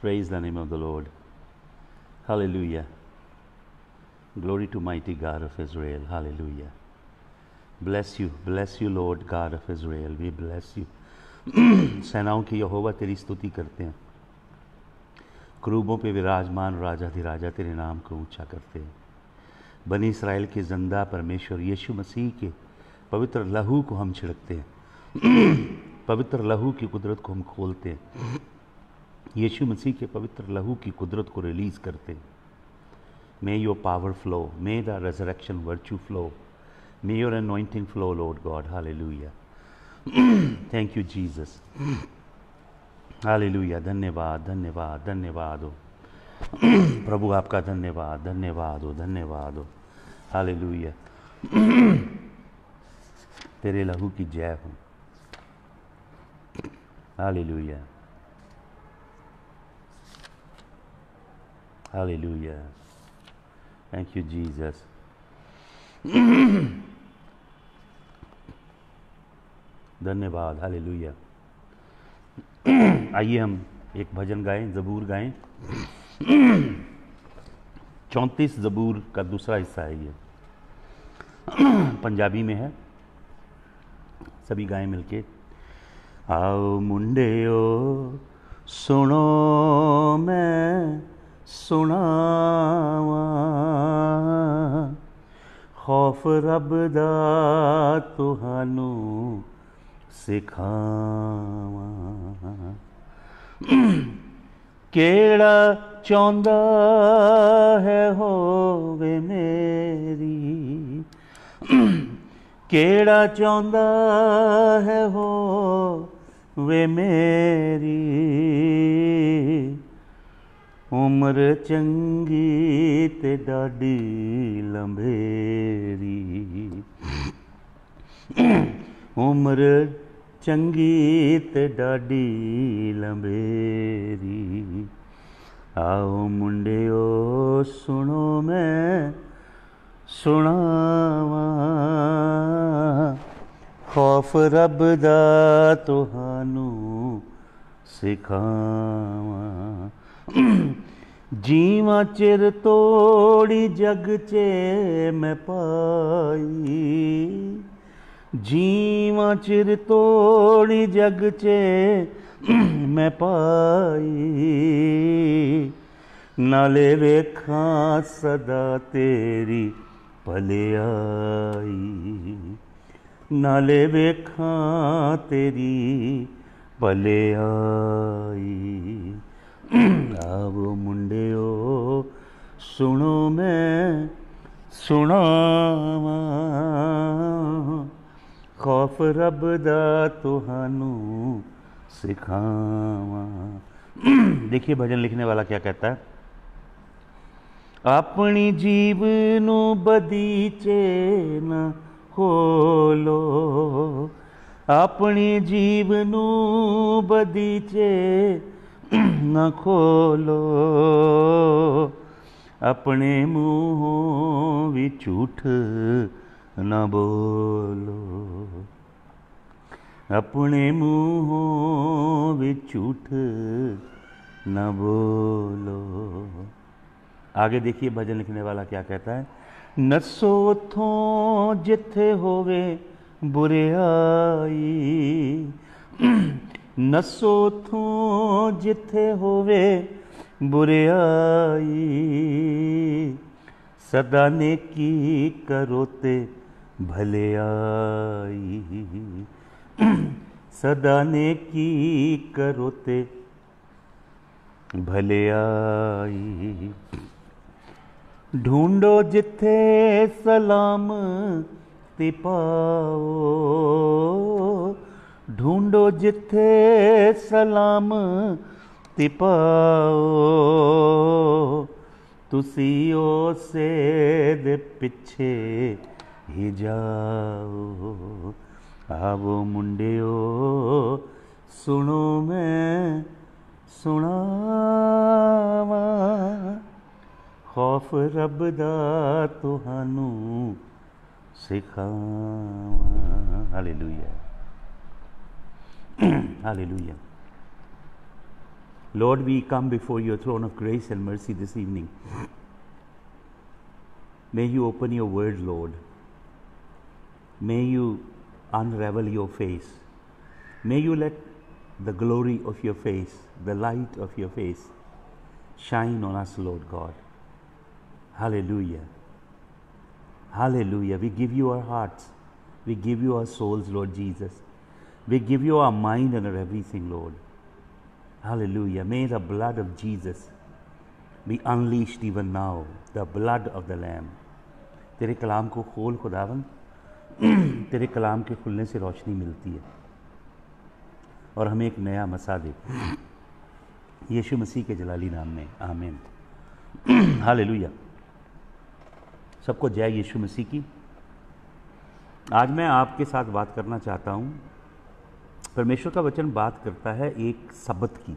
Praise the name of the Lord. Hallelujah. Glory to mighty God of Israel. Hallelujah. Bless you, Lord God of Israel. We bless you. सेनाओं की यहोवा तेरी स्तुति करते हैं, क्रूबों पे विराजमान राजाधिराजा तेरे नाम को ऊंचा करते हैं। बनी इसराइल के जिंदा परमेश्वर यीशु मसीह के पवित्र लहू को हम छिड़कते हैं, पवित्र लहू की कुदरत को हम खोलते हैं, यीशु मसीह के पवित्र लहू की कुदरत को रिलीज़ करते हैं। May your power flow, may the resurrection virtue flow, may your anointing flow, Lord God. Hallelujah. Thank you, Jesus. Hallelujah. धन्यवाद धन्यवाद धन्यवाद हो प्रभु, आपका धन्यवाद धन्यवाद हो धन्यवाद हो। हालेलुया। तेरे लहू की जय हो। Hallelujah hallelujah. Thank you Jesus. धन्यवाद। हालेलुया। आइए हम एक भजन गाएं, ज़बूर गाएं। 34 ज़बूर का दूसरा हिस्सा है ये, पंजाबी में है। सभी गाएं मिलके। आओ मुंडेओ सुनो मैं सुनावा, खौफ रब दा तुहानू सिखावा। केड़ा चाहुंदा है होवे मेरी, केड़ा चाहुंदा है होवे मेरी, उम्र चंगी ते डाडी लंबेरी, उम्र चंगी ते डाडी लंबेरी। आओ मुंडेओ सुनो मैं सुनावा, खौफ रब दा तुहानू सिखावा। जीवा चिर तोड़ी जग चे मैं पाई, जीवा चिर तोड़ी जग चे मैं पाई, नाले वेखां सदा तेरी भलेआई, नाले वेखां तेरी भलेआई। आओ मुंडेओ सुनो मैं सुनावा, खौफ रब दा तुहानू सिखावा। देखिए भजन लिखने वाला क्या कहता है। अपनी जीव नू बदीचे न खोलो, अपनी जीव नू बदीचे न खोलो, अपने मुँहों भी झूठ न बोलो, अपने मुँहों भी झूठ न बोलो। आगे देखिए भजन लिखने वाला क्या कहता है। नसो उथों जिथे होवे बुरियाई, नसो उथों जिथे होवे बुरियाई, सदा नेकी करो ते भलेआई, सदा नेकी करो ते भलेआई। ढूंढो जिथे सलाम ती पाओ, ढूंढो जिथे सलाम ती पाओ, तुसी उसे दे पिछे ही जाओ। आवो मुंडेओ सुनो मैं सुनावा, खौफ रब दा तुहानू सिखावा। Hallelujah hallelujah. Lord, we come before your throne of grace and mercy this evening. May you open your word, Lord. May you unravel your face. May you let the glory of your face, the light of your face, shine on us, Lord God. Hallelujah. Hallelujah. We give you our hearts. We give you our souls, Lord Jesus. We give you our mind and our everything, Lord. Hallelujah. May the blood of Jesus be unleashed even now. The blood of the Lamb. तेरे कलाम को खोल खुदावन, तेरे कलाम के खुलने से रोशनी मिलती है और हमें एक नया मसा दे, यीशु मसीह के जलाली नाम में, आमीन। हालेलुया। सबको जय यीशु मसीह की। आज मैं आपके साथ बात करना चाहता हूँ। परमेश्वर का वचन बात करता है एक सबत की।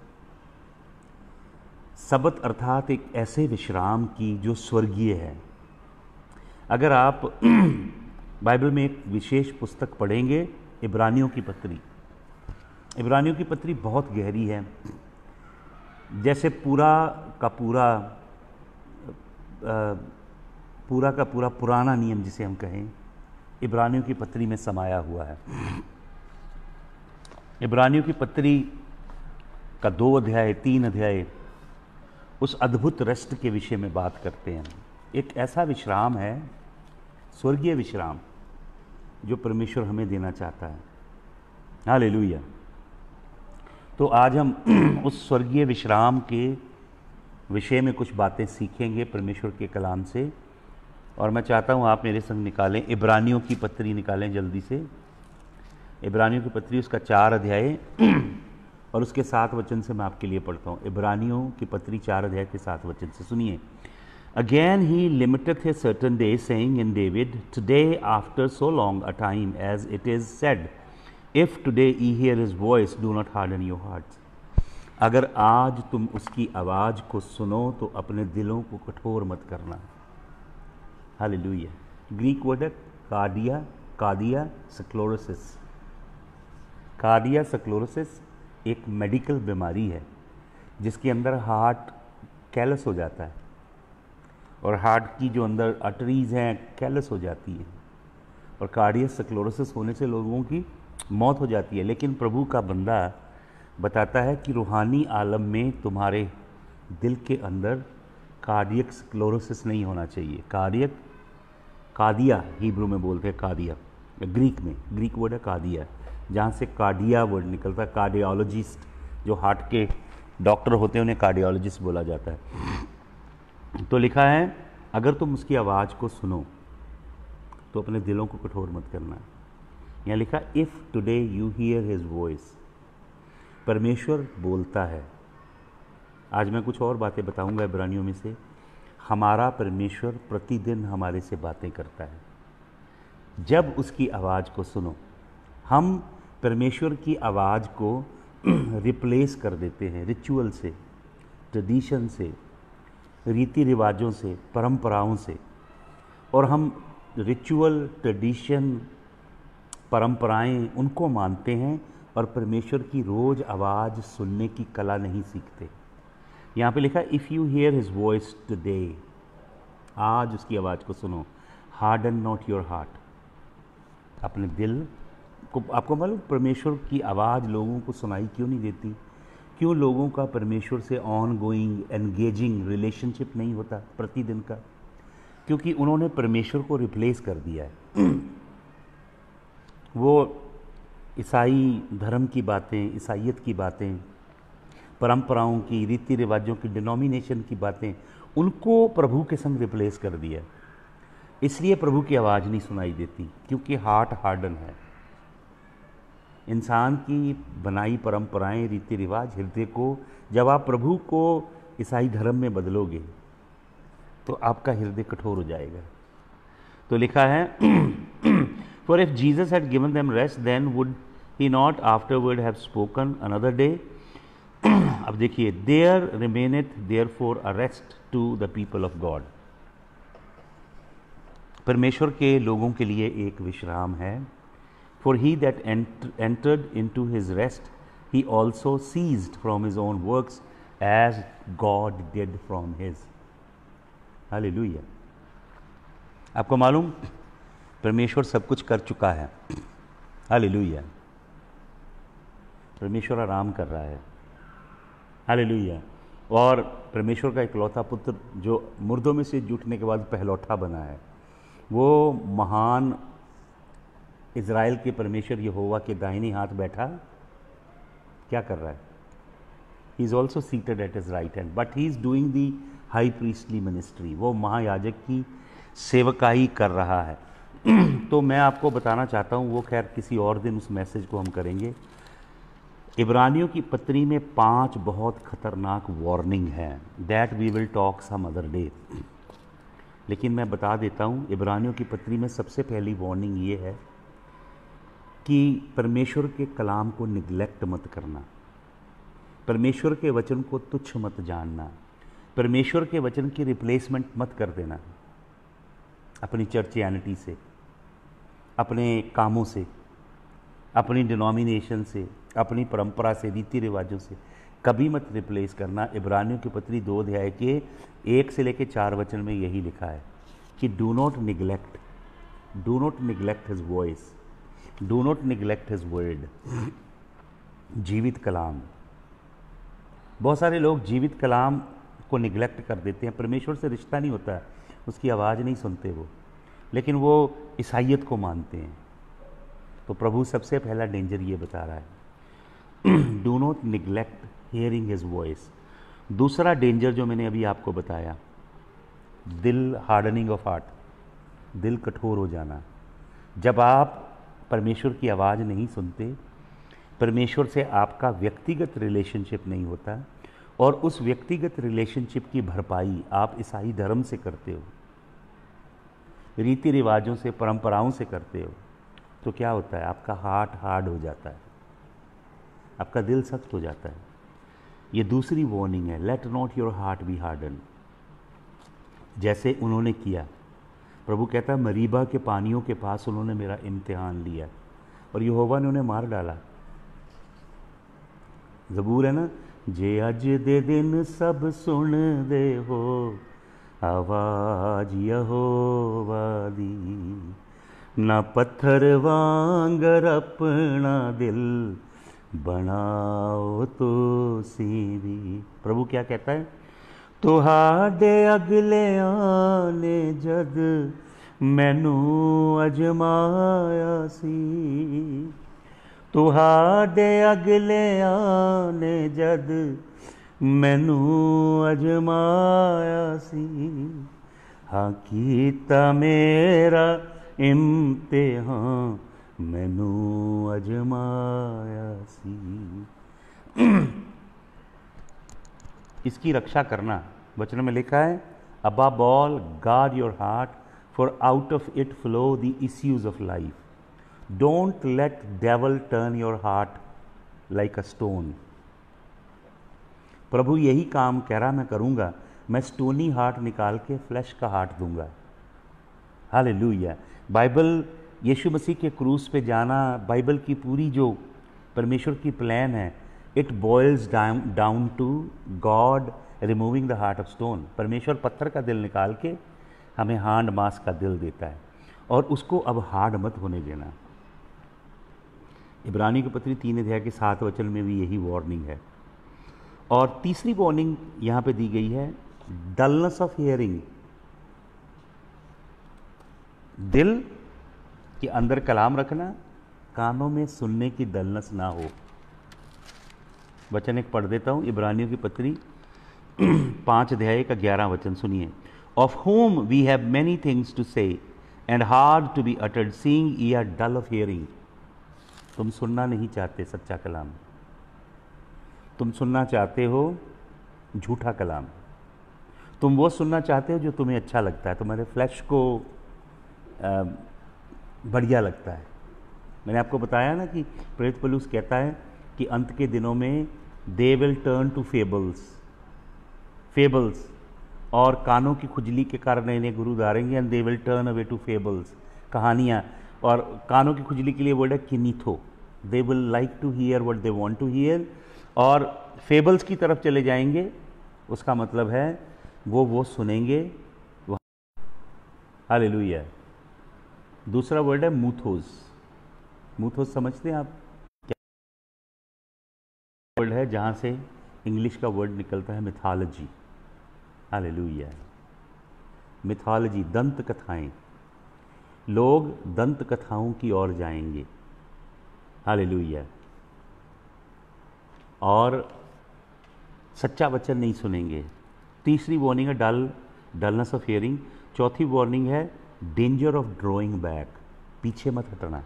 सबत अर्थात एक ऐसे विश्राम की जो स्वर्गीय है। अगर आप बाइबल में एक विशेष पुस्तक पढ़ेंगे, इब्रानियों की पत्री। इब्रानियों की पत्री बहुत गहरी है। जैसे पूरा का पूरा पुराना नियम जिसे हम कहें, इब्रानियों की पत्री में समाया हुआ है। इब्रानियों की पत्री का 2 अध्याय 3 अध्याय उस अद्भुत रेस्ट के विषय में बात करते हैं। एक ऐसा विश्राम है, स्वर्गीय विश्राम, जो परमेश्वर हमें देना चाहता है। हालेलुया। तो आज हम उस स्वर्गीय विश्राम के विषय में कुछ बातें सीखेंगे परमेश्वर के कलाम से। और मैं चाहता हूँ आप मेरे संग निकालें, इब्रानियों की पत्री निकालें जल्दी से। इब्रानियों की पत्री उसका 4 अध्याय और उसके 7 वचन से मैं आपके लिए पढ़ता हूँ। इब्रानियों की पत्री 4 अध्याय के 7 वचन से सुनिए। Again he limiteth a certain day, saying in David, Today after so long a time, as it is said, If today ye hear his voice, do not harden your hearts. अगर आज तुम उसकी आवाज़ को सुनो तो अपने दिलों को कठोर मत करना। हालेलुया। ग्रीक वर्ड है कार्डिया सक्लोरोसिस। कार्डिया सक्लोरोसिस एक मेडिकल बीमारी है जिसके अंदर हार्ट कैलस हो जाता है और हार्ट की जो अंदर आर्टरीज हैं कैलस हो जाती है और कार्डियक सक्लोरोसिस होने से लोगों की मौत हो जाती है। लेकिन प्रभु का बंदा बताता है कि रूहानी आलम में तुम्हारे दिल के अंदर कार्डियक सक्लोरोसिस नहीं होना चाहिए। कार्डिया हिब्रू में बोलते हैं, कार्डिया ग्रीक में, ग्रीक वर्ड है कार्डिया, जहाँ से कार्डिया वर्ड निकलता है। कार्डियोलॉजिस्ट जो हार्ट के डॉक्टर होते हैं उन्हें कार्डियोलॉजिस्ट बोला जाता है। तो लिखा है, अगर तुम उसकी आवाज़ को सुनो तो अपने दिलों को कठोर मत करना। यहाँ लिखा, if today you here his voice. परमेश्वर बोलता है। आज मैं कुछ और बातें बताऊंगा इब्रानियों में से। हमारा परमेश्वर प्रतिदिन हमारे से बातें करता है। जब उसकी आवाज़ को सुनो, हम परमेश्वर की आवाज़ को रिप्लेस कर देते हैं रिचुअल से, ट्रेडिशन से, रीति रिवाजों से, परंपराओं से। और हम रिचुअल, ट्रेडिशन, परंपराएं उनको मानते हैं और परमेश्वर की रोज़ आवाज़ सुनने की कला नहीं सीखते। यहाँ पे लिखा, if you here his voice today, आज उसकी आवाज़ को सुनो, हार्डन नॉट योर हार्ट। अपने दिल को, आपको मालूम परमेश्वर की आवाज़ लोगों को सुनाई क्यों नहीं देती? क्यों लोगों का परमेश्वर से ऑन गोइंग एंगेजिंग रिलेशनशिप नहीं होता प्रतिदिन का? क्योंकि उन्होंने परमेश्वर को रिप्लेस कर दिया है। वो ईसाई धर्म की बातें, ईसाइयत की बातें, परंपराओं की, रीति रिवाजों की, डिनोमिनेशन की बातें, उनको प्रभु के संग रिप्लेस कर दिया। इसलिए प्रभु की आवाज़ नहीं सुनाई देती, क्योंकि हार्ट हार्डन है। इंसान की बनाई परंपराएं, रीति रिवाज, हृदय को, जब आप प्रभु को ईसाई धर्म में बदलोगे तो आपका हृदय कठोर हो जाएगा। तो लिखा है, for if Jesus had given them rest then would he not afterward have spoken another day. अब देखिए, there remaineth therefore a rest to the people of God. परमेश्वर के लोगों के लिए एक विश्राम है। For he that entered into his rest, he also ceased from his own works as God did from his. Hallelujah. आपको मालूम परमेश्वर सब कुछ कर चुका है। हालेलुया। परमेश्वर आराम कर रहा है। हालेलुया। और परमेश्वर का इकलौता पुत्र जो मुर्दों में से जुटने के बाद पहलौठा बना है, वो महान इज़राइल के परमेश्वर यहोवा के दाहिने हाथ बैठा क्या कर रहा है? He is also seated at his right hand, but he is doing the high priestly ministry. वो महायाजक की सेवकाई कर रहा है। तो मैं आपको बताना चाहता हूँ, वो खैर किसी और दिन उस मैसेज को हम करेंगे। इब्रानियों की पत्री में 5 बहुत खतरनाक वार्निंग हैं, that we will talk some other day. लेकिन मैं बता देता हूँ, इब्रानियों की पत्री में सबसे पहली वार्निंग ये है कि परमेश्वर के कलाम को निगलेक्ट मत करना, परमेश्वर के वचन को तुच्छ मत जानना, परमेश्वर के वचन की रिप्लेसमेंट मत कर देना अपनी चर्चियनिटी से, अपने कामों से, अपनी डिनोमिनेशन से, अपनी परंपरा से, रीति रिवाजों से कभी मत रिप्लेस करना। इब्रानियों की पत्री 2 अध्याय के 1 से लेकर 4 वचन में यही लिखा है कि do not neglect his voice, do not neglect his word. जीवित कलाम, बहुत सारे लोग जीवित कलाम को निगलेक्ट कर देते हैं। परमेश्वर से रिश्ता नहीं होता है, उसकी आवाज़ नहीं सुनते वो, लेकिन वो ईसाइयत को मानते हैं। तो प्रभु सबसे पहला डेंजर ये बता रहा है, do not neglect hearing his voice. दूसरा डेंजर जो मैंने अभी आपको बताया, दिल हार्डनिंग ऑफ हार्ट, दिल कठोर हो जाना। जब आप परमेश्वर की आवाज़ नहीं सुनते, परमेश्वर से आपका व्यक्तिगत रिलेशनशिप नहीं होता, और उस व्यक्तिगत रिलेशनशिप की भरपाई आप ईसाई धर्म से करते हो, रीति रिवाजों से, परंपराओं से करते हो, तो क्या होता है? आपका हार्ट हार्ड हो जाता है, आपका दिल सख्त हो जाता है। ये दूसरी वार्निंग है, let not your heart be harden, जैसे उन्होंने किया। प्रभु कहता है मरीबा के पानियों के पास उन्होंने मेरा इम्तिहान लिया और यहोवा ने उन्हें मार डाला। ज़बूर है ना, जे अज दे दिन सब सुन दे हो आवाज यहोवा दी, ना पत्थर वांगर अपना दिल बनाओ तो सीवी। प्रभु क्या कहता है? तुहाडे अगले आने जद मैनू अजमाया सी, तुहाडे अगले आने जद मैनू अजमाया सी, हाँ कीता मेरा इम्तिहान मैनू अजमाया सी। इसकी रक्षा करना, वचन में लिखा है, above all guard your heart for out of it flow the issues of life, don't let devil turn your heart like a stone. प्रभु यही काम कह रहा, मैं करूँगा, मैं स्टोनी हार्ट निकाल के फ्लैश का हार्ट दूंगा। हालेलुया। बाइबल, यीशु मसीह के क्रूस पे जाना, बाइबल की पूरी जो परमेश्वर की प्लान है, it boils down to God removing the heart of stone. परमेश्वर पत्थर का दिल निकाल के हमें हार्ड मांस का दिल देता है, और उसको अब हार्ड मत होने देना। इब्रानी की पत्री 3 अध्याय के 7 वचन में भी यही वार्निंग है। और तीसरी वार्निंग यहाँ पे दी गई है, डलनेस ऑफ हियरिंग। दिल के अंदर कलाम रखना, कानों में सुनने की डलनेस ना हो। वचन एक पढ़ देता हूँ, इब्रानियों की पत्री 5 अध्याय का 11 वचन सुनिए। Of whom we have many things to say and hard to be uttered, seeing ye are dull of hearing। तुम सुनना नहीं चाहते सच्चा कलाम, तुम सुनना चाहते हो झूठा कलाम, तुम वो सुनना चाहते हो जो तुम्हें अच्छा लगता है, तुम्हारे फ्लैश को बढ़िया लगता है। मैंने आपको बताया ना कि प्रेरित पौलुस कहता है कि अंत के दिनों में they will turn to fables, और कानों की खुजली के कारण इन्हें गुरु धारेंगे, and they will turn away to fables, कहानियाँ। और कानों की खुजली के लिए वर्ड है किनीथो, they will like to hear what they want to hear, और फेबल्स की तरफ चले जाएंगे, उसका मतलब है वो सुनेंगे। हालेलुया। दूसरा वर्ड है मूथोस। मूथोस समझते हैं आप क्या वर्ड है? जहां से इंग्लिश का वर्ड निकलता है मिथोलॉजी। हालेलुया। मिथोलॉजी, दंत कथाएं। लोग दंत कथाओं की ओर जाएंगे। हालेलुया। और सच्चा वचन नहीं सुनेंगे। तीसरी वार्निंग है डलनेस ऑफ हियरिंग। चौथी वार्निंग है डेंजर ऑफ ड्रॉइंग बैक, पीछे मत हटना।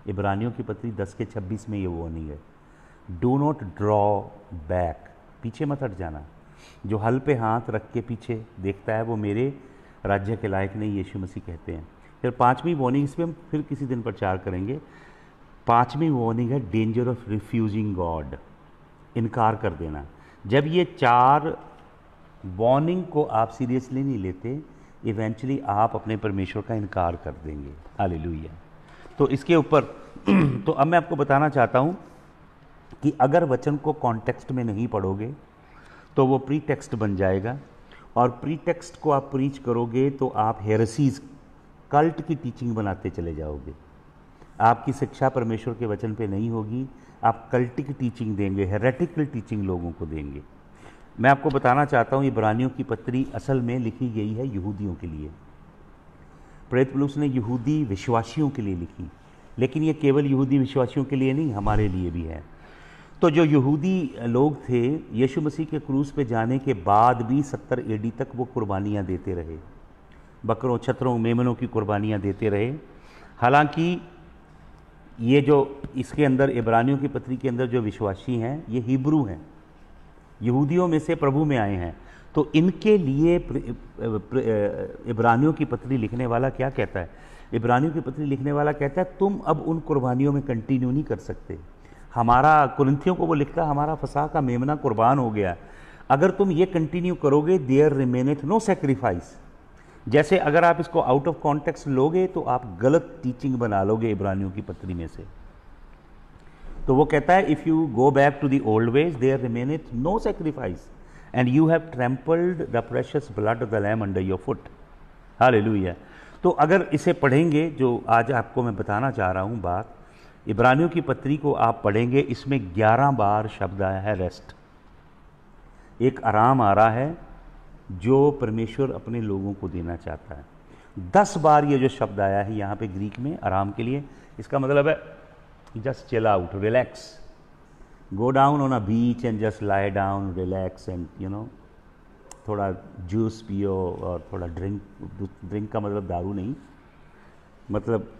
इब्रानियों की पत्री 10:26 में ये वार्निंग है, डू नॉट ड्रॉ बैक, पीछे मत हट जाना। जो हल पे हाथ रख के पीछे देखता है वो मेरे राज्य के लायक नहीं, यीशु मसीह कहते हैं। फिर पांचवी वार्निंग, इस पर हम फिर किसी दिन प्रचार करेंगे। पांचवी वार्निंग है डेंजर ऑफ रिफ्यूजिंग गॉड, इनकार कर देना। जब ये चार वार्निंग को आप सीरियसली नहीं लेते, इवेंचुअली आप अपने परमेश्वर का इनकार कर देंगे। हालेलुया। तो इसके ऊपर तो अब मैं आपको बताना चाहता हूं कि अगर वचन को कॉन्टेक्स्ट में नहीं पढ़ोगे तो वो प्री टेक्स्ट बन जाएगा, और प्री टेक्स्ट को आप प्रीच करोगे तो आप हेरेसीज, कल्ट की टीचिंग बनाते चले जाओगे। आपकी शिक्षा परमेश्वर के वचन पे नहीं होगी, आप कल्टिक टीचिंग देंगे, हेरेटिकल टीचिंग लोगों को देंगे। मैं आपको बताना चाहता हूँ इब्रानियों की पत्री असल में लिखी गई है यहूदियों के लिए। प्रेरित पौलुस ने यहूदी विश्वासियों के लिए लिखी, लेकिन ये केवल यहूदी विश्वासियों के लिए नहीं, हमारे लिए भी है। तो जो यहूदी लोग थे, यीशु मसीह के क्रूस पे जाने के बाद भी 70 AD तक वो कुर्बानियाँ देते रहे, बकरों, छतरों, मेमनों की कुर्बानियाँ देते रहे। हालांकि ये जो इसके अंदर इब्रानियों की पत्री के अंदर जो विश्वासी हैं, ये हिब्रू हैं, यहूदियों में से प्रभु में आए हैं। तो इनके लिए इब्रानियों की पत्री लिखने वाला क्या कहता है? इब्रानियों की पत्री लिखने वाला कहता है तुम अब उन कुर्बानियों में कंटिन्यू नहीं कर सकते। हमारा, कुरिन्थियों को वो लिखता, हमारा फसह का मेमना कुर्बान हो गया, अगर तुम ये कंटिन्यू करोगे, देयर रिमेनेथ नो सैक्रिफाइस। जैसे अगर आप इसको आउट ऑफ कॉन्टेक्स्ट लोगे तो आप गलत टीचिंग बना लोगे इब्रानियों की पत्री में से। तो वो कहता है if you go back to the old ways, there remaineth no sacrifice and you have trampled the precious blood of the lamb under your foot. Hallelujah. तो अगर इसे पढ़ेंगे, जो आज आपको मैं बताना चाह रहा हूँ बात, इब्रानियों की पत्री को आप पढ़ेंगे, इसमें 11 बार शब्द आया है रेस्ट। एक आराम आ रहा है जो परमेश्वर अपने लोगों को देना चाहता है। 10 बार ये जो शब्द आया है यहाँ पे ग्रीक में आराम के लिए, इसका मतलब है just chill out, relax, go down on a beach and just lie down, relax and you know, थोड़ा जूस पियो और थोड़ा ड्रिंक का मतलब दारू नहीं, मतलब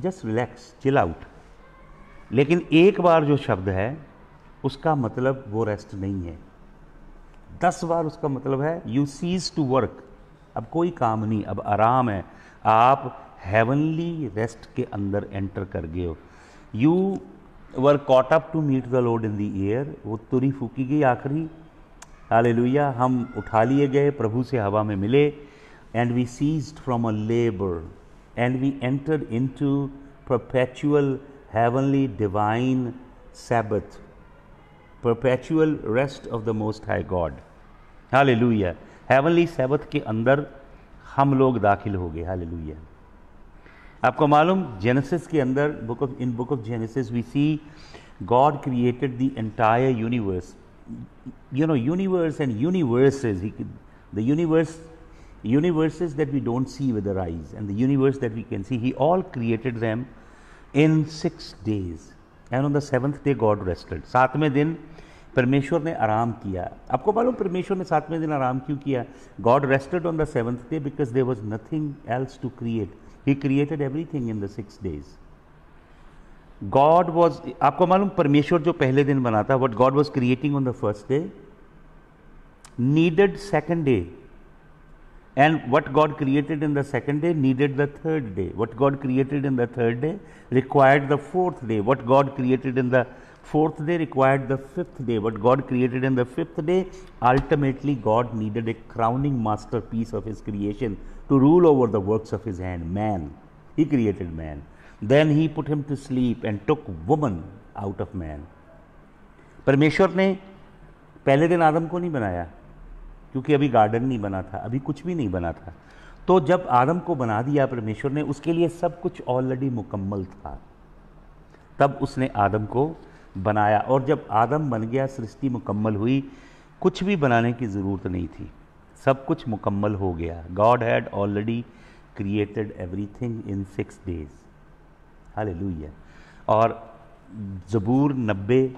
जस्ट रिलैक्स, चिल आउट। लेकिन एक बार जो शब्द है उसका मतलब वो रेस्ट नहीं है। 10 बार उसका मतलब है यू सीज टू वर्क, अब कोई काम नहीं, अब आराम है, आप हेवनली रेस्ट के अंदर एंटर कर गए हो। You were caught up to meet the Lord in the air, वो तुरी फूकी गई आखिरी, हालेलुया, हम उठा लिए गए, प्रभु से हवा में मिले, and we ceased from a labour and we entered into perpetual heavenly divine Sabbath, perpetual rest of the Most High God. Hallelujah. Heavenly Sabbath के अंदर हम लोग दाखिल हो गए। Hallelujah. आपको मालूम, जेनेसिस के अंदर in book of Genesis we see God created the entire universe. You know, universe and universes. The universes that we don't see with our eyes and the universe that we can see, He all created them in 6 days and on the 7th day God rested. 7वें दिन परमेश्वर ने आराम किया। आपको मालूम परमेश्वर ने 7वें दिन आराम क्यों किया? God rested on the 7th day because there was nothing else to create. He created everything in the 6 days. God was, आपको मालूम परमेश्वर जो पहले दिन बनाता, what God was creating on the first day needed second day, and what God created in the second day needed the third day. What God created in the third day required the fourth day. What God created in the fourth day required the fifth day. What God created in the fifth day, ultimately God needed a crowning masterpiece of His creation to rule over the works of His hand, man. He created man. Then He put him to sleep and took woman out of man. परमेश्वर ने पहले दिन आदम को नहीं बनाया, क्योंकि अभी garden नहीं बना था, अभी कुछ भी नहीं बना था। तो जब आदम को बना दिया परमेश्वर ने, उसके लिए सब कुछ ऑलरेडी मुकम्मल था, तब उसने आदम को बनाया। और जब आदम बन गया, सृष्टि मुकम्मल हुई, कुछ भी बनाने की ज़रूरत नहीं थी, सब कुछ मुकम्मल हो गया। God had already created everything in 6 days। Hallelujah. और ज़बूर 90,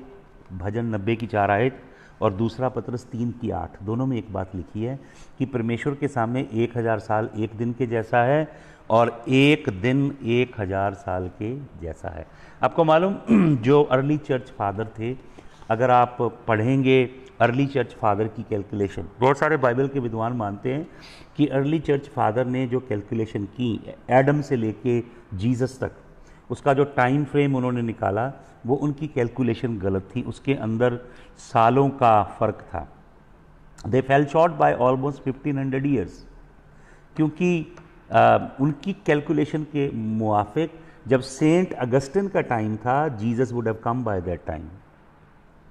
भजन 90 की 4 आयत और दूसरा पत्रस 3 की 8, दोनों में एक बात लिखी है कि परमेश्वर के सामने 1000 साल एक दिन के जैसा है और एक दिन 1000 साल के जैसा है। आपको मालूम, जो अर्ली चर्च फादर थे, अगर आप पढ़ेंगे अर्ली चर्च फादर की कैलकुलेशन, बहुत सारे बाइबल के विद्वान मानते हैं कि अर्ली चर्च फादर ने जो कैलकुलेशन की एडम से लेके जीसस तक, उसका जो टाइम फ्रेम उन्होंने निकाला, वो उनकी कैलकुलेशन गलत थी, उसके अंदर सालों का फ़र्क था। They fell short by almost 1500 years, क्योंकि उनकी कैलकुलेशन के मुआफिक जब सेंट अगस्टिन का टाइम था, Jesus would have come by that time,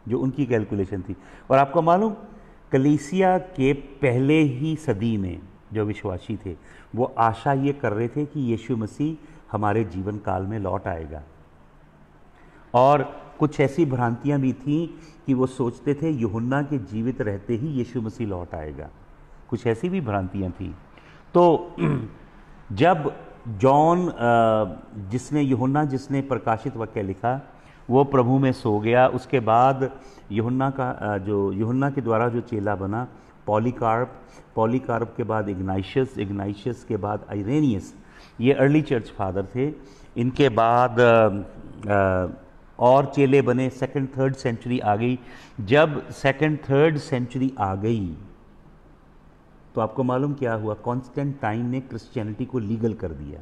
जो उनकी कैलकुलेशन थी। और आपको मालूम, कलीसिया के पहले ही सदी में जो विश्वासी थे, वो आशा ये कर रहे थे कि यीशु मसीह हमारे जीवन काल में लौट आएगा। और कुछ ऐसी भ्रांतियां भी थीं कि वो सोचते थे यूहन्ना के जीवित रहते ही यीशु मसीह लौट आएगा, कुछ ऐसी भी भ्रांतियां थीं। तो जब जॉन, जिसने प्रकाशित वाक्य लिखा, वो प्रभु में सो गया, उसके बाद यूहन्ना के द्वारा जो चेला बना पॉलीकार्प के बाद इग्नाइशियस के बाद आइरेनियस, ये अर्ली चर्च फादर थे। इनके बाद और चेले बने, 2nd 3rd सेंचुरी आ गई। जब 2nd 3rd सेंचुरी आ गई तो आपको मालूम क्या हुआ, कॉन्स्टेंटाइन ने क्रिश्चियनिटी को लीगल कर दिया।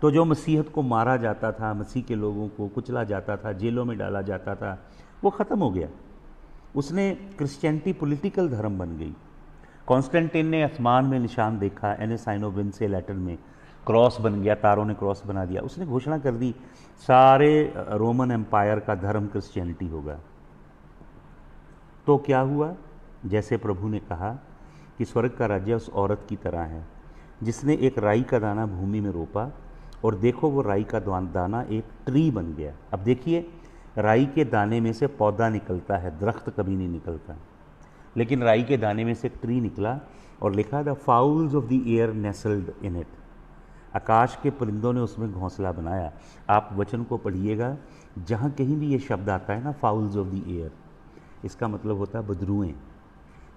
तो जो मसीहत को मारा जाता था, मसीह के लोगों को कुचला जाता था, जेलों में डाला जाता था, वो ख़त्म हो गया। उसने क्रिश्चियनिटी पॉलिटिकल धर्म बन गई। कॉन्स्टेंटाइन ने आसमान में निशान देखा, एन साइन ऑफ विंसे लैटिन में, क्रॉस बन गया, तारों ने क्रॉस बना दिया। उसने घोषणा कर दी सारे रोमन एम्पायर का धर्म क्रिश्चियनिटी होगा। तो क्या हुआ, जैसे प्रभु ने कहा कि स्वर्ग का राज्य उस औरत की तरह है जिसने एक राई का दाना भूमि में रोपा, और देखो वो राई का दाना एक ट्री बन गया। अब देखिए, राई के दाने में से पौधा निकलता है, दरख्त कभी नहीं निकलता, लेकिन राई के दाने में से एक ट्री निकला, और लिखा the fowls of the air nestled in it, आकाश के परिंदों ने उसमें घोंसला बनाया। आप वचन को पढ़िएगा, जहाँ कहीं भी ये शब्द आता है ना, फाउल्स ऑफ द एयर, इसका मतलब होता है बदरूएँ।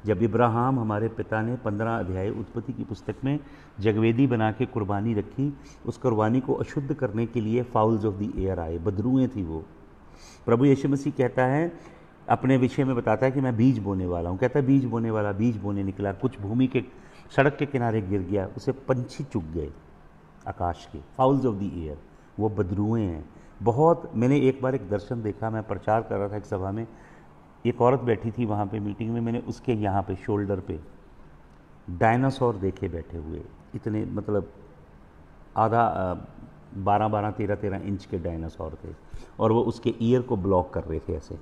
जब इब्राहिम हमारे पिता ने 15 अध्याय उत्पत्ति की पुस्तक में जगवेदी बना के कुर्बानी रखी, उस कुर्बानी को अशुद्ध करने के लिए फाउल्स ऑफ द एयर आए, बदरूएँ थी वो। प्रभु यीशु मसीह कहता है, अपने विषय में बताता है कि मैं बीज बोने वाला हूँ। कहता है बीज बोने वाला बीज बोने निकला, कुछ भूमि के सड़क के किनारे गिर गया, उसे पंछी चुग गए आकाश के, फाउल्स ऑफ द एयर, वो बदरूएँ हैं। बहुत, मैंने एक बार एक दर्शन देखा, मैं प्रचार कर रहा था एक सभा में, एक औरत बैठी थी वहाँ पे मीटिंग में, मैंने उसके यहाँ पे शोल्डर पे डायनासोर देखे बैठे हुए, इतने मतलब आधा 12-12, 13-13 इंच के डायनासोर थे, और वो उसके ईयर को ब्लॉक कर रहे थे ऐसे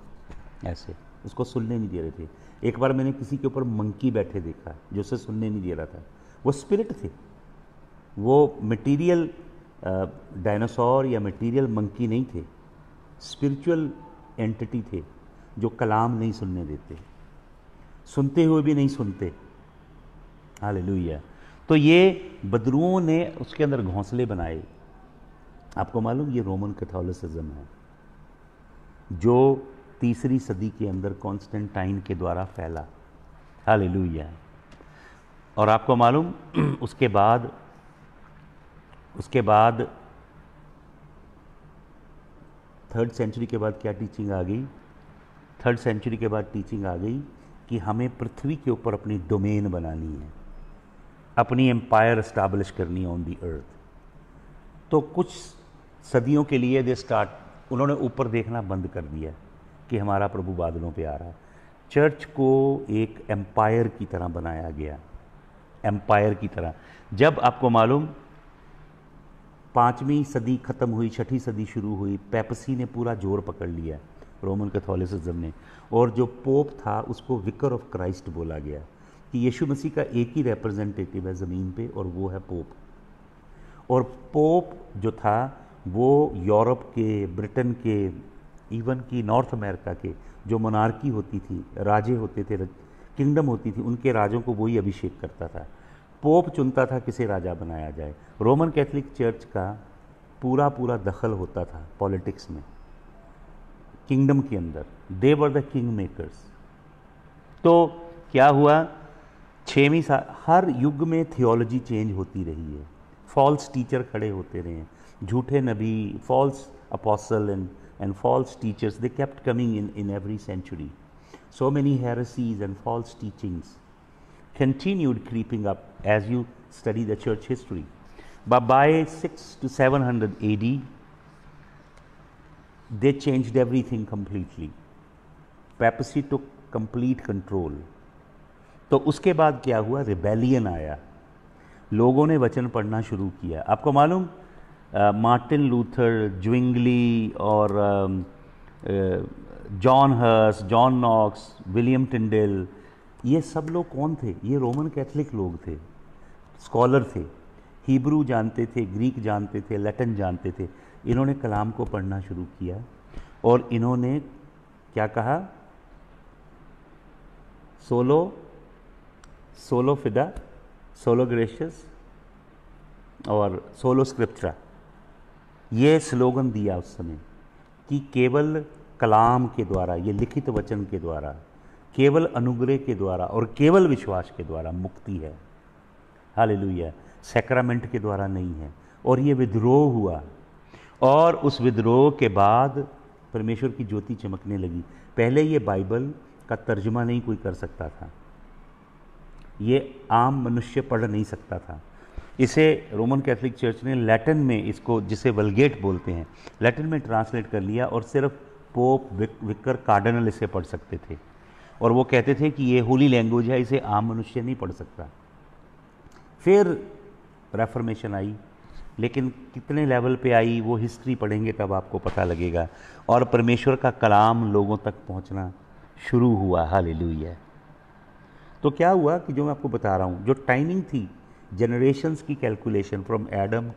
ऐसे, उसको सुनने नहीं दे रहे थे। एक बार मैंने किसी के ऊपर मंकी बैठे देखा जो उसे सुनने नहीं दे रहा था। वो स्पिरिट थे, वो मटेरियल डायनासोर या मटेरियल मंकी नहीं थे, स्पिरिचुअल एंटिटी थे जो कलाम नहीं सुनने देते, सुनते हुए भी नहीं सुनते। हालेलुया। तो ये बदरुओं ने उसके अंदर घोंसले बनाए। आपको मालूम, ये रोमन कैथोलिसिज्म है जो 3री सदी के अंदर कॉन्स्टेंटाइन के द्वारा फैला। हालेलुया। और आपको मालूम, उसके बाद 3rd सेंचुरी के बाद क्या टीचिंग आ गई? 3rd सेंचुरी के बाद टीचिंग आ गई कि हमें पृथ्वी के ऊपर अपनी डोमेन बनानी है, अपनी एम्पायर एस्टैब्लिश करनी है ऑन दी अर्थ। तो कुछ सदियों के लिए उन्होंने ऊपर देखना बंद कर दिया कि हमारा प्रभु बादलों पे आ रहा है। चर्च को एक एम्पायर की तरह बनाया गया, एम्पायर की तरह। जब आपको मालूम 5वीं सदी ख़त्म हुई, 6ठी सदी शुरू हुई, पेपसी ने पूरा जोर पकड़ लिया, रोमन कैथोलिसिज्म ने। और जो पोप था उसको विकर ऑफ क्राइस्ट बोला गया कि यीशु मसीह का एक ही रिप्रेजेंटेटिव है ज़मीन पे और वो है पोप। और पोप जो था वो यूरोप के, ब्रिटेन के, इवन की नॉर्थ अमेरिका के जो मोनार्की होती थी, राजे होते थे, किंगडम होती थी, उनके राजों को वही अभिषेक करता था। पोप चुनता था किसे राजा बनाया जाए। रोमन कैथोलिक चर्च का पूरा पूरा दखल होता था पॉलिटिक्स में, किंगडम के अंदर। दे वर द किंग मेकर्स। तो क्या हुआ, 6वीं हर युग में थियोलॉजी चेंज होती रही है, फॉल्स टीचर खड़े होते रहे हैं, झूठे नबी, false apostle and false teachers, they kept coming in every century. So many heresies and false teachings continued creeping up as you study the church history. But by 600 to 700 AD, they changed everything completely. Papacy took complete control. तो उसके बाद क्या हुआ, rebellion आया, लोगों ने वचन पढ़ना शुरू किया। आपको मालूम, मार्टिन लूथर, ज्विंगली और John Huss, John Knox, William Tyndale, ये सब लोग कौन थे? ये रोमन कैथोलिक लोग थे, स्कॉलर थे, हिब्रू जानते थे, ग्रीक जानते थे, लैटिन जानते थे। इन्होंने कलाम को पढ़ना शुरू किया और इन्होंने क्या कहा, सोलो फिदा, सोलो ग्रेशियस और सोलो स्क्रिप्चरा, ये स्लोगन दिया उस समय कि केवल कलाम के द्वारा, ये लिखित वचन के द्वारा, केवल अनुग्रह के द्वारा और केवल विश्वास के द्वारा मुक्ति है। हालेलुया। सैक्रामेंट के द्वारा नहीं है। और ये विद्रोह हुआ और उस विद्रोह के बाद परमेश्वर की ज्योति चमकने लगी। पहले ये बाइबल का तर्जुमा नहीं कोई कर सकता था, ये आम मनुष्य पढ़ नहीं सकता था। इसे रोमन कैथोलिक चर्च ने लैटिन में, इसको जिसे वल्गेट बोलते हैं, लैटिन में ट्रांसलेट कर लिया और सिर्फ पोप, विकर, कार्डिनल इसे पढ़ सकते थे। और वो कहते थे कि ये होली लैंग्वेज है, इसे आम मनुष्य नहीं पढ़ सकता। फिर रेफॉर्मेशन आई, लेकिन कितने लेवल पे आई वो हिस्ट्री पढ़ेंगे तब आपको पता लगेगा। और परमेश्वर का कलाम लोगों तक पहुंचना शुरू हुआ। हालेलुया। तो क्या हुआ कि जो मैं आपको बता रहा हूँ, जो टाइमिंग थी जनरेशंस की calculation, from Adam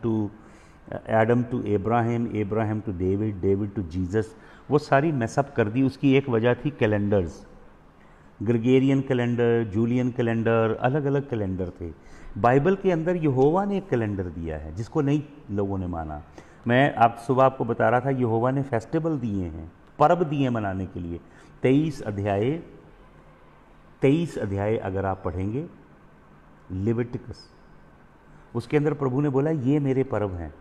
to Abraham, Abraham to David, David to Jesus, वो सारी मैसअप कर दी। उसकी एक वजह थी calendars, Gregorian calendar, Julian calendar, अलग अलग कैलेंडर थे। बाइबल के अंदर यहोवा ने एक कैलेंडर दिया है जिसको नहीं लोगों ने माना। मैं सुबह आपको बता रहा था, यहोवा ने फेस्टिवल दिए हैं, पर्व दिए मनाने के लिए। 23 अध्याय अगर आप पढ़ेंगे लिविटिकस, उसके अंदर प्रभु ने बोला ये मेरे पर्व हैं,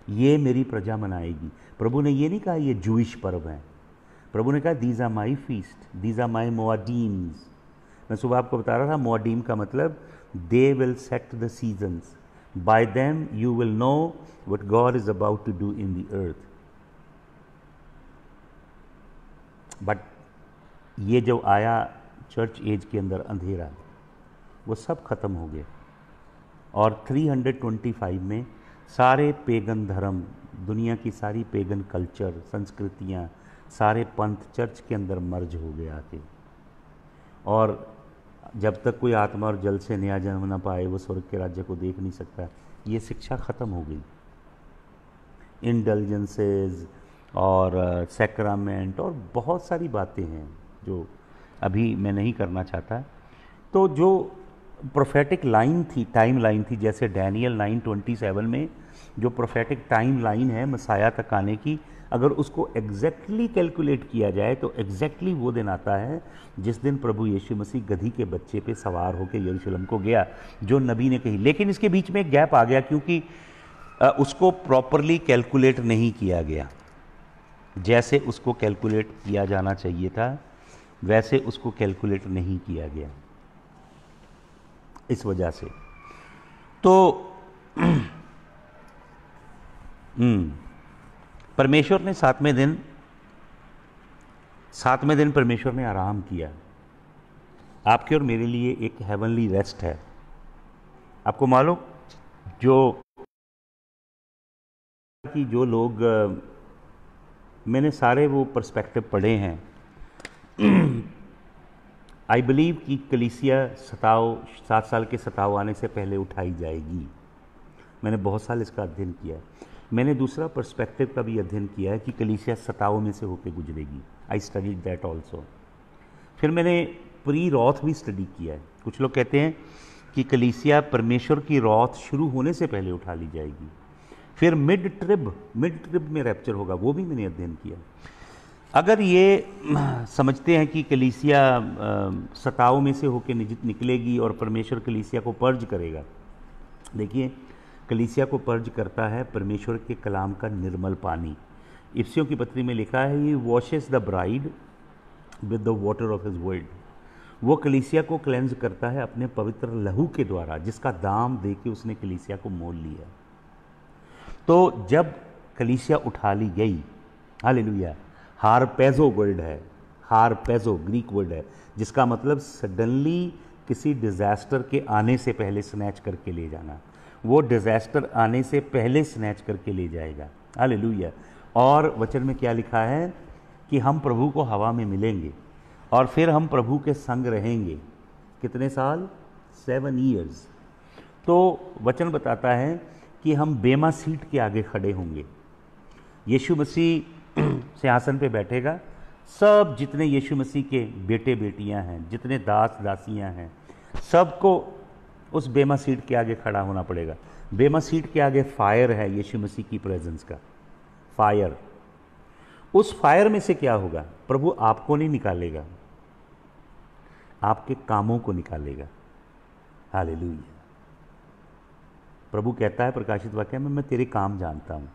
ये मेरी प्रजा मनाएगी। प्रभु ने ये नहीं कहा ये जूइश पर्व हैं, प्रभु ने कहा these are my feast, these are my moedims. मैं सुबह आपको बता रहा था, मोआडीम का मतलब they will set the seasons, by them you will know what God is about to do in the earth. But ये जो आया चर्च एज के अंदर अंधेरा, वो सब खत्म हो गया। और 325 में सारे पेगन धर्म, दुनिया की सारी पेगन कल्चर, संस्कृतियाँ, सारे पंथ चर्च के अंदर मर्ज हो गए आके। और जब तक कोई आत्मा और जल से नया जन्म ना पाए वो स्वर्ग के राज्य को देख नहीं सकता। ये शिक्षा ख़त्म हो गई। इंडल्जेंसेस और सैक्रामेंट और बहुत सारी बातें हैं जो अभी मैं नहीं करना चाहता। तो जो प्रोफेटिक लाइन थी, टाइम लाइन थी, जैसे डैनियल 9:27 में जो प्रोफेटिक टाइम लाइन है मसाया तक आने की, अगर उसको एग्जैक्टली कैलकुलेट किया जाए तो एग्जैक्टली वो दिन आता है जिस दिन प्रभु यीशु मसीह गधी के बच्चे पे सवार होकर यरूशलेम को गया, जो नबी ने कही। लेकिन इसके बीच में एक गैप आ गया क्योंकि उसको प्रॉपरली कैलकुलेट नहीं किया गया। जैसे उसको कैलकुलेट किया जाना चाहिए था वैसे उसको कैलकुलेट नहीं किया गया। इस वजह से तो परमेश्वर ने सातवें दिन परमेश्वर ने आराम किया। आपके और मेरे लिए एक हेवनली रेस्ट है। आपको मालूम, जो लोग मैंने सारे वो पर्सपेक्टिव पढ़े हैं। आई बिलीव कि कलीसिया 7 साल के सताव आने से पहले उठाई जाएगी। मैंने बहुत साल इसका अध्ययन किया है। मैंने दूसरा पर्सपेक्टिव का भी अध्ययन किया है कि कलीसिया सताव में से होकर गुजरेगी। I studied that also. फिर मैंने प्री रॉथ भी स्टडी किया है। कुछ लोग कहते हैं कि कलीसिया परमेश्वर की रॉथ शुरू होने से पहले उठा ली जाएगी। फिर मिड ट्रिब में रैप्चर होगा, वो भी मैंने अध्ययन किया। अगर ये समझते हैं कि कलीसिया सताव में से होकर निकलेगी और परमेश्वर कलीसिया को पर्ज करेगा, देखिए कलीसिया को पर्ज करता है परमेश्वर के कलाम का निर्मल पानी। इफिसियों की पत्री में लिखा है, he washes the bride with the water of his word. वो कलीसिया को क्लेंज करता है अपने पवित्र लहू के द्वारा, जिसका दाम दे के उसने कलीसिया को मोल लिया। तो जब कलीसिया उठा ली गई, हालेलुया, हारपेजो वर्ड है, हारपेजो ग्रीक वर्ड है, जिसका मतलब सडनली किसी डिजास्टर के आने से पहले स्नैच करके ले जाना। वो डिजास्टर आने से पहले स्नैच करके ले जाएगा, हालेलुया। और वचन में क्या लिखा है कि हम प्रभु को हवा में मिलेंगे और फिर हम प्रभु के संग रहेंगे। कितने साल? 7 ईयर्स। तो वचन बताता है कि हम बेमा सीट के आगे खड़े होंगे। यीशु मसीह सिंहासन पे बैठेगा। सब जितने यीशु मसीह के बेटे बेटियां हैं, जितने दास दासियां हैं, सबको उस बेमा सीट के आगे खड़ा होना पड़ेगा। बेमा सीट के आगे फायर है, यीशु मसीह की प्रेजेंस का फायर। उस फायर में से क्या होगा? प्रभु आपको नहीं निकालेगा, आपके कामों को निकालेगा। हालेलुया। प्रभु कहता है प्रकाशित वाक्य में, मैं तेरे काम जानता हूं।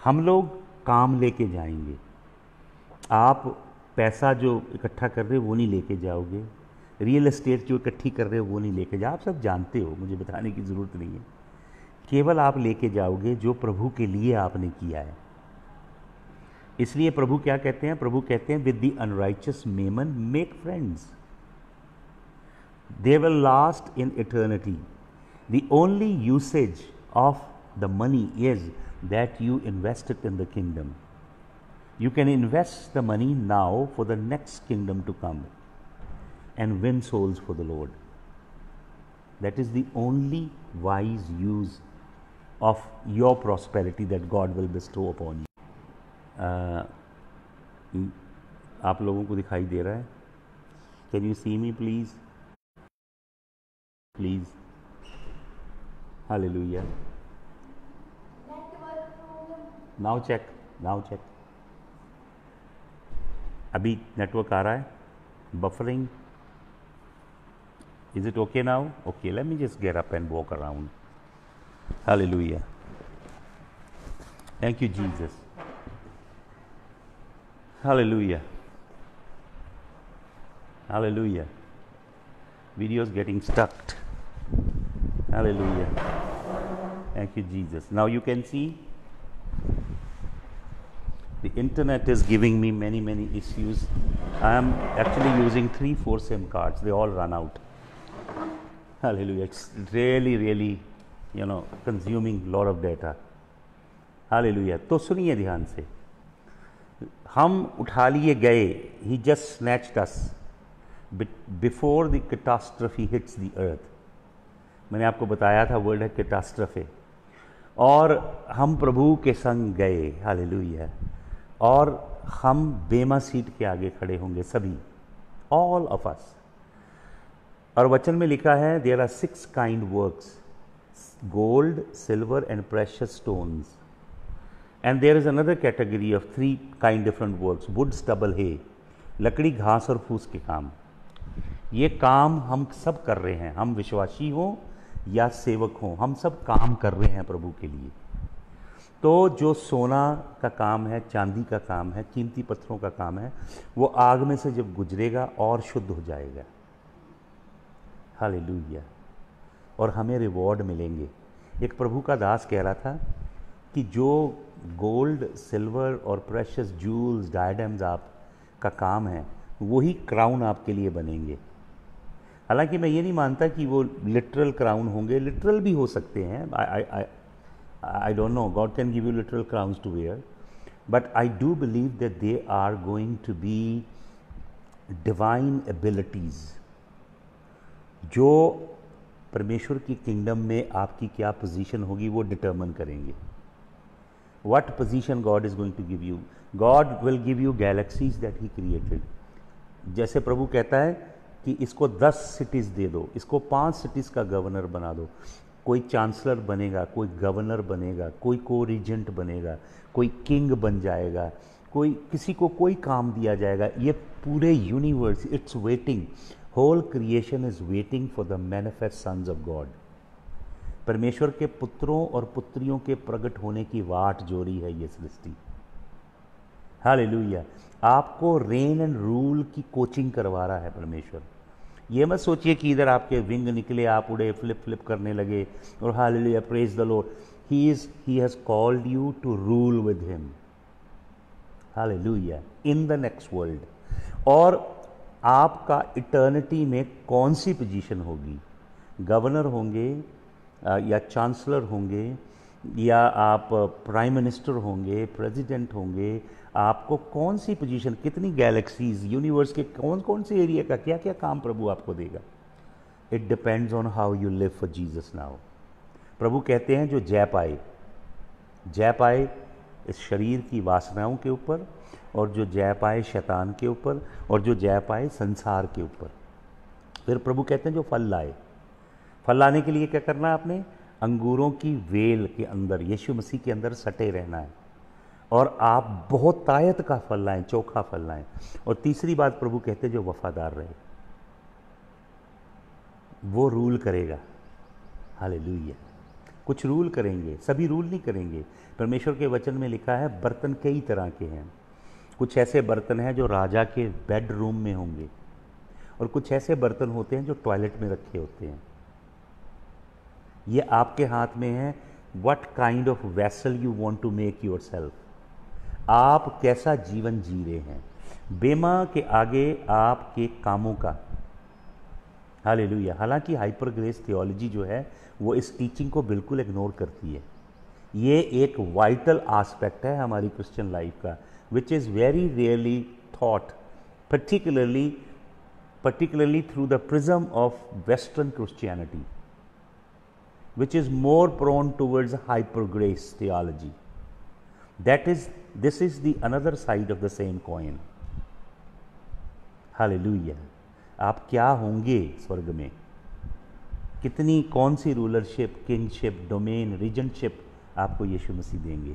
हम लोग काम लेके जाएंगे। आप पैसा जो इकट्ठा कर रहे हो वो नहीं लेके जाओगे, रियल एस्टेट जो इकट्ठी कर रहे हो वो नहीं लेके जाओ। आप सब जानते हो, मुझे बताने की ज़रूरत नहीं है। केवल आप लेके जाओगे जो प्रभु के लिए आपने किया है। इसलिए प्रभु क्या कहते हैं? प्रभु कहते हैं, with the unrighteous mammon make friends, they will last in eternity. The only usage of the money is that you invest it in the kingdom. You can invest the money now for the next kingdom to come and win souls for the Lord. That is the only wise use of your prosperity that God will bestow upon you. आप लोगों को दिखाई दे रहा है? Can you see me please? Please. Hallelujah. Now check. अभी network आ रहा है? Buffering. Is it okay now? Okay, let me just get up and walk around. Hallelujah. Thank you, Jesus. Hallelujah. Hallelujah. Video is getting stuck. Hallelujah. Thank you, Jesus. Now you can see the internet is giving me many issues. I am actually using 3-4 SIM cards. They all run out. Hallelujah. It's really consuming a lot of data. Hallelujah. तो सुनिए ध्यान से, हम उठा लिए गए। He just snatched us before the catastrophe hits the earth. मैंने आपको बताया था वर्ड है कैटास्ट्रफे। और हम प्रभु के संग गए, हालेलुया। और हम बेमा सीट के आगे खड़े होंगे सभी, ऑल ऑफ अस। और वचन में लिखा है, there are 6 kind works, gold, silver and precious stones. And there is another category of 3 kind different works, wood, stubble, hay, लकड़ी, घास और फूस के काम। ये काम हम सब कर रहे हैं, हम विश्वासी हों या सेवक हों, हम सब काम कर रहे हैं प्रभु के लिए। तो जो सोना का काम है, चांदी का काम है, कीमती पत्थरों का काम है, वो आग में से जब गुजरेगा और शुद्ध हो जाएगा। हालेलुया। और हमें रिवॉर्ड मिलेंगे। एक प्रभु का दास कह रहा था कि जो गोल्ड, सिल्वर और प्रेशियस जूल्स, डायडम्स आपका काम है, वही क्राउन आपके लिए बनेंगे। हालांकि मैं ये नहीं मानता कि वो लिटरल क्राउन होंगे, लिटरल भी हो सकते हैं। I don't know, God can give you literal crowns to wear, but I do believe that they are going to be divine abilities जो परमेश्वर की किंगडम में आपकी क्या पोजीशन होगी वो डिटर्मन करेंगे। What position God is going to give you? God will give you galaxies that He created. जैसे प्रभु कहता है कि इसको 10 सिटीज़ दे दो, इसको 5 सिटीज़ का गवर्नर बना दो, कोई चांसलर बनेगा, कोई गवर्नर बनेगा, कोई को रीजेंट बनेगा, कोई किंग बन जाएगा, कोई किसी को कोई काम दिया जाएगा। ये पूरे universe, it's waiting, whole creation is waiting for the manifest sons of God. परमेश्वर के पुत्रों और पुत्रियों के प्रकट होने की वाट जोरी है ये सृष्टि। हालेलुया। आपको रेन एंड रूल की कोचिंग करवा रहा है परमेश्वर। ये मत सोचिए कि इधर आपके विंग निकले, आप उड़े, फ्लिप फ्लिप करने लगे और hallelujah praise the Lord. He has called you to rule with him, hallelujah, in the next world. और आपका इटर्निटी में कौन सी पोजीशन होगी? गवर्नर होंगे या चांसलर होंगे या आप प्राइम मिनिस्टर होंगे, प्रेसिडेंट होंगे, आपको कौन सी पोजीशन, कितनी गैलेक्सीज, यूनिवर्स के कौन कौन से एरिया का क्या क्या काम प्रभु आपको देगा? It depends on how you live for Jesus now. प्रभु कहते हैं जो जय पाए इस शरीर की वासनाओं के ऊपर, और जो जय पाए शैतान के ऊपर, और जो जय पाए संसार के ऊपर। फिर प्रभु कहते हैं जो फल लाए। फल लाने के लिए क्या करना है आपने? अंगूरों की वेल के अंदर, यीशु मसीह के अंदर सटे रहना है, और आप बहुत तायत का फल लाएं, चोखा फल लाएं। और तीसरी बात प्रभु कहते हैं जो वफादार रहे, वो रूल करेगा। हालेलुया। कुछ रूल करेंगे, सभी रूल नहीं करेंगे। परमेश्वर के वचन में लिखा है बर्तन कई तरह के हैं। कुछ ऐसे बर्तन हैं जो राजा के बेडरूम में होंगे, और कुछ ऐसे बर्तन होते हैं जो टॉयलेट में रखे होते हैं। ये आपके हाथ में है। What kind of vessel you want to make yourself. आप कैसा जीवन जी रहे हैं बेमा के आगे आपके कामों का। हालेलुया। हालांकि हाइपर ग्रेस थियोलॉजी जो है वो इस टीचिंग को बिल्कुल इग्नोर करती है। ये एक वाइटल एस्पेक्ट है हमारी क्रिश्चियन लाइफ का, which is very rarely thought, particularly through the prism of Western Christianity, which is more prone towards hyper grace theology. This is the another side of the same coin. Hallelujah. आप क्या होंगे स्वर्ग में? कितनी, कौन सी rulership, kingship, domain, रीजेंटशिप आपको यीशु मसीह देंगे?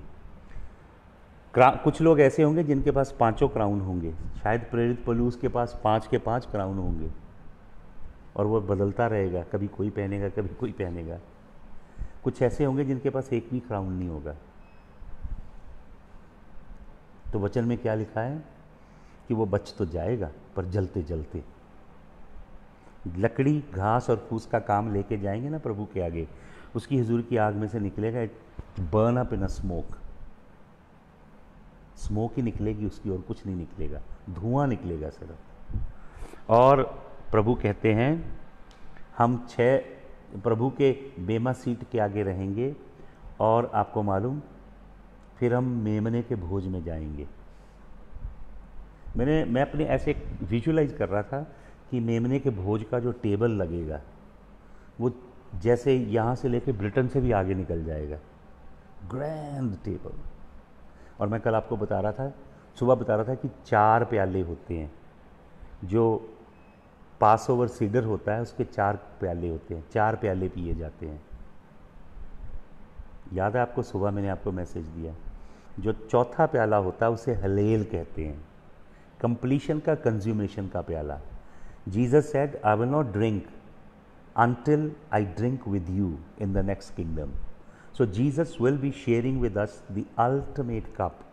कुछ लोग ऐसे होंगे जिनके पास 5 क्राउन होंगे। शायद प्रेरित पौलुस के पास 5 के 5 क्राउन होंगे, और वो बदलता रहेगा, कभी कोई पहनेगा, कभी कोई पहनेगा। कुछ ऐसे होंगे जिनके पास एक भी क्राउन नहीं होगा। तो वचन में क्या लिखा है कि वो बच तो जाएगा, पर जलते जलते। लकड़ी, घास और फूस का काम लेके जाएंगे ना प्रभु के आगे, उसकी हुजूर की आग में से निकलेगा, it burn up in a smoke. Smoke ही निकलेगी उसकी, और कुछ नहीं निकलेगा, धुआं निकलेगा सिर्फ। और प्रभु कहते हैं हम 6 प्रभु के बेमा सीट के आगे रहेंगे, और आपको मालूम फिर हम मेमने के भोज में जाएंगे। मैं अपने ऐसे विजुलाइज कर रहा था कि मेमने के भोज का जो टेबल लगेगा वो जैसे यहाँ से लेके ब्रिटेन से भी आगे निकल जाएगा, ग्रैंड टेबल। और मैं कल आपको बता रहा था, सुबह बता रहा था कि 4 प्याले होते हैं। जो पास ओवर सीडर होता है उसके 4 प्याले होते हैं, 4 प्याले पिए जाते हैं। याद है आपको? सुबह मैंने आपको मैसेज दिया। जो चौथा प्याला होता है उसे हलेल कहते हैं, कंप्लीशन का, कंज्यूमेशन का प्याला। Jesus said I will not drink until I drink with you in the next kingdom. So Jesus will be sharing with us the ultimate cup,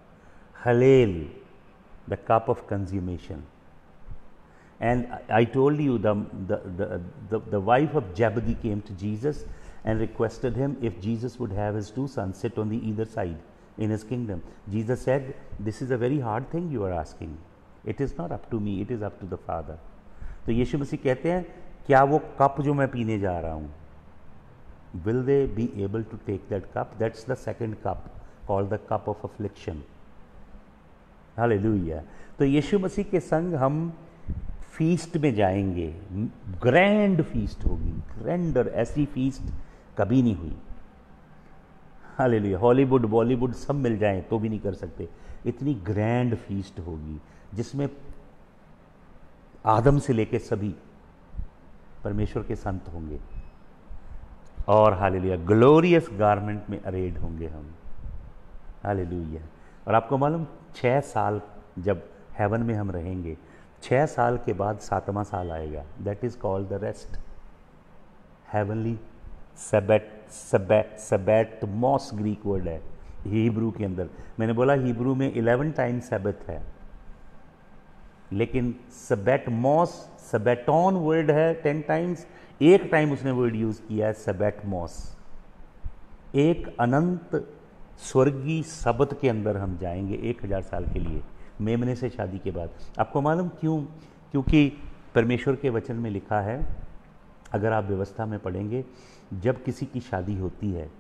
Hallel, the cup of consummation. And I told you the wife of Jebediah came to Jesus and requested him if Jesus would have his 2 sons sit on the either side in his kingdom. Jesus said, this is a very hard thing you are asking. It is not up to me, it is up to the Father. तो यीशु मसीह कहते हैं, क्या वो cup जो मैं पीने जा रहा हूँ, will they be able to take that cup? That's the second cup called the cup of affliction. Hallelujah. तो यीशु मसीह के संग हम फीस्ट में जाएंगे, ग्रैंड फीस्ट होगी, ग्रैंडर, ऐसी फीस्ट कभी नहीं हुई। हालेलुया। हॉलीवुड बॉलीवुड सब मिल जाएं तो भी नहीं कर सकते, इतनी ग्रैंड फीस्ट होगी जिसमें आदम से लेकर सभी परमेश्वर के संत होंगे और हालेलुया ग्लोरियस गारमेंट में अरेड होंगे हम। हालेलुया। और आपको मालूम 6 साल जब हेवन में हम रहेंगे, 6 साल के बाद 7वां साल आएगा, that is called the rest, heavenly sabbatismos Greek word है हिब्रू के अंदर। मैंने बोला हिब्रू में 11 टाइम सैबत है, लेकिन सबैट मॉस सबैटॉन वर्ड है 10 टाइम्स, एक टाइम उसने वर्ड यूज किया है सबैट मॉस। एक अनंत स्वर्गीय शब्द के अंदर हम जाएंगे 1000 साल के लिए, मेमने से शादी के बाद। आपको मालूम क्यों? क्योंकि परमेश्वर के वचन में लिखा है, अगर आप व्यवस्था में पढ़ेंगे, जब किसी की शादी होती है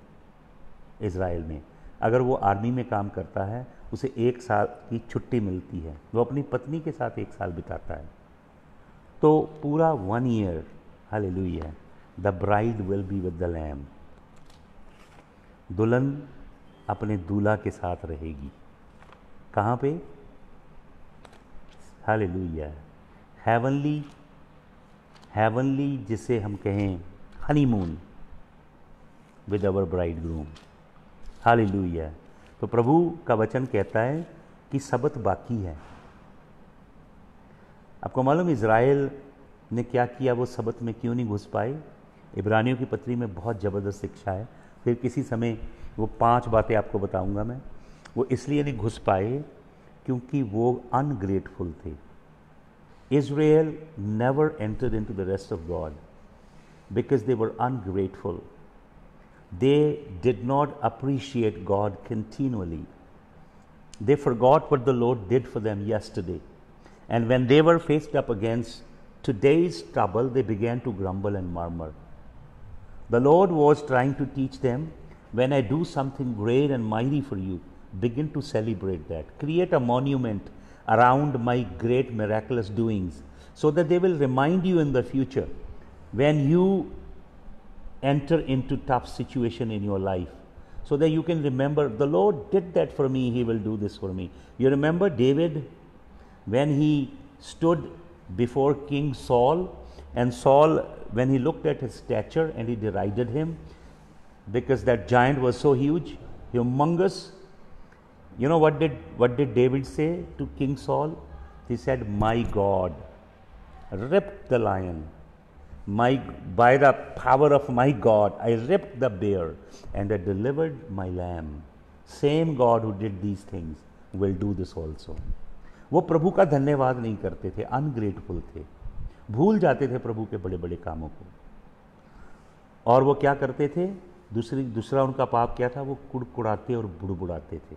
इज़राइल में, अगर वो आर्मी में काम करता है, उसे 1 साल की छुट्टी मिलती है, वो अपनी पत्नी के साथ 1 साल बिताता है, तो पूरा 1 year, hallelujah, the bride will be with the lamb, दुल्हन अपने दूल्हा के साथ रहेगी। कहाँ पे? हालेलुया, हेवनली, हेवनली जिसे हम कहें honeymoon with our bride groom. Hallelujah. तो प्रभु का वचन कहता है कि सबत बाकी है। आपको मालूम इज़राइल ने क्या किया? वो सबत में क्यों नहीं घुस पाए? इब्रानियों की पत्री में बहुत ज़बरदस्त शिक्षा है, फिर किसी समय वो 5 बातें आपको बताऊंगा मैं। वो इसलिए नहीं घुस पाए क्योंकि वो अनग्रेटफुल थे। Israel never entered into the rest of God because they were ungrateful. They did not appreciate God continually. They forgot what the Lord did for them yesterday. And when they were faced up against today's trouble, they began to grumble and murmur. The Lord was trying to teach them, when I do something great and mighty for you, begin to celebrate that. Create a monument around my great miraculous doings, so that they will remind you in the future when you enter into tough situation in your life, so that you can remember, the Lord did that for me, He will do this for me. You remember David when he stood before King Saul, and Saul, when he looked at his stature and he derided him because that giant was so huge, humongous. You know what did David say to King Saul? He said, my God ripped the lion. By the power of my God, I ripped the bear and I delivered my lamb. Same God who did these things will do this also. वो प्रभु का धन्यवाद नहीं करते थे, ungrateful थे, भूल जाते थे प्रभु के बड़े बड़े कामों को। और वो क्या करते थे? दूसरा उनका पाप क्या था? वो कुड़कुड़ाते और बुड़बुड़ाते थे,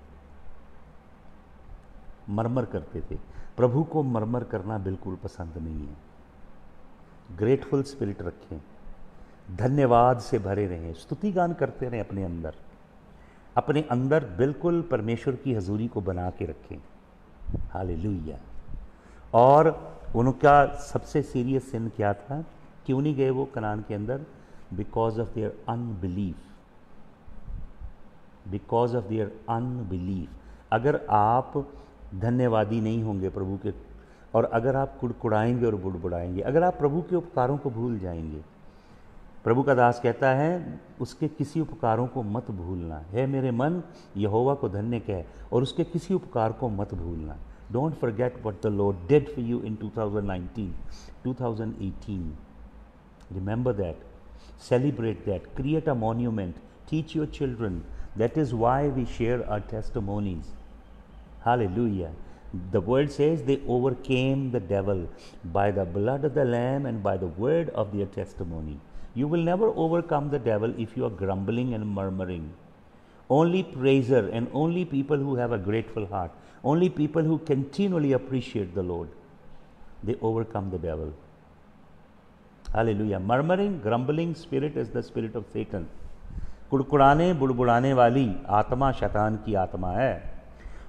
मरमर करते थे। प्रभु को मरमर करना बिल्कुल पसंद नहीं है। ग्रेटफुल स्पिरिट रखें, धन्यवाद से भरे रहें, स्तुति गान करते रहें, अपने अंदर बिल्कुल परमेश्वर की हजूरी को बना के रखें। हालेलुया। और उनका सबसे सीरियस सिन क्या था? क्यों नहीं गए वो कनान के अंदर? Because of their unbelief, because of their unbelief. अगर आप धन्यवादी नहीं होंगे प्रभु के, और अगर आप कुड़कुड़ाएंगे और बुड़बुड़ाएंगे, अगर आप प्रभु के उपकारों को भूल जाएंगे, प्रभु का दास कहता है उसके किसी उपकारों को मत भूलना है। मेरे मन यहोवा को धन्य कह और उसके किसी उपकार को मत भूलना। Don't forget what the Lord did for you in 2019, 2018. Remember that, celebrate that, create a monument, teach your children. That is why we share our testimonies. Hallelujah. The word says they overcame the devil by the blood of the Lamb and by the word of their testimony. You will never overcome the devil if you are grumbling and murmuring. Only praiser and only people who have a grateful heart, only people who continually appreciate the Lord, they overcome the devil. Hallelujah. Murmuring, grumbling spirit is the spirit of Satan. कुड़कुड़ाने बुड़बुड़ाने वाली आत्मा शैतान की आत्मा है।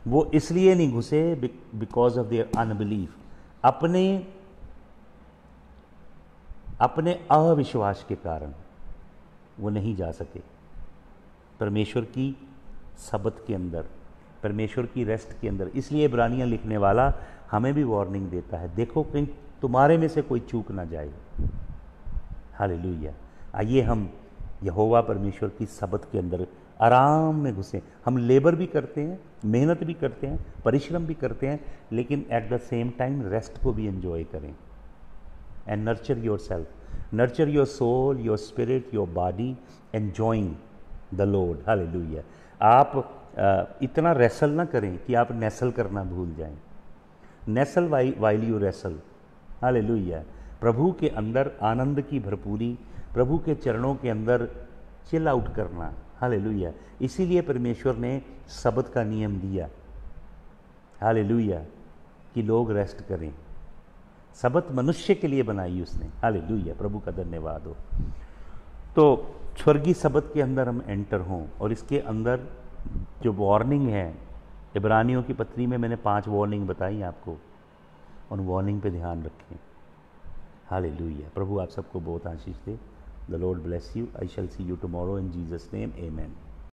वो इसलिए नहीं घुसे बिकॉज ऑफ देयर अनबिलीफ, अपने अविश्वास के कारण वो नहीं जा सके परमेश्वर की सबत के अंदर, परमेश्वर की रेस्ट के अंदर। इसलिए इब्रानियां लिखने वाला हमें भी वार्निंग देता है, देखो कहीं तुम्हारे में से कोई चूक ना जाए। हालेलुया। आइए हम यहोवा परमेश्वर की सबत के अंदर आराम में घुसें। हम लेबर भी करते हैं, मेहनत भी करते हैं, परिश्रम भी करते हैं, लेकिन at the same time rest को भी एंजॉय करें। And nurture yourself, nurture your soul, your spirit, your body, enjoying the Lord. Hallelujah. आप इतना रेसल ना करें कि आप नेसल करना भूल जाएं। नेसल वाइल यू रेसल। हालेलुया। प्रभु के अंदर आनंद की भरपूरी, प्रभु के चरणों के अंदर चिल आउट करना। हालेलुया। इसीलिए परमेश्वर ने सबत का नियम दिया, हालेलुया, कि लोग रेस्ट करें। सबत मनुष्य के लिए बनाई उसने। हालेलुया, प्रभु का धन्यवाद हो। तो स्वर्गीय सबत के अंदर हम एंटर हों, और इसके अंदर जो वार्निंग है, इब्रानियों की पत्री में मैंने 5 वार्निंग बताई आपको, उन वार्निंग पे ध्यान रखें। हालेलुया। प्रभु आप सबको बहुत आशीष दे। The Lord bless you. I shall see you tomorrow in Jesus name, amen.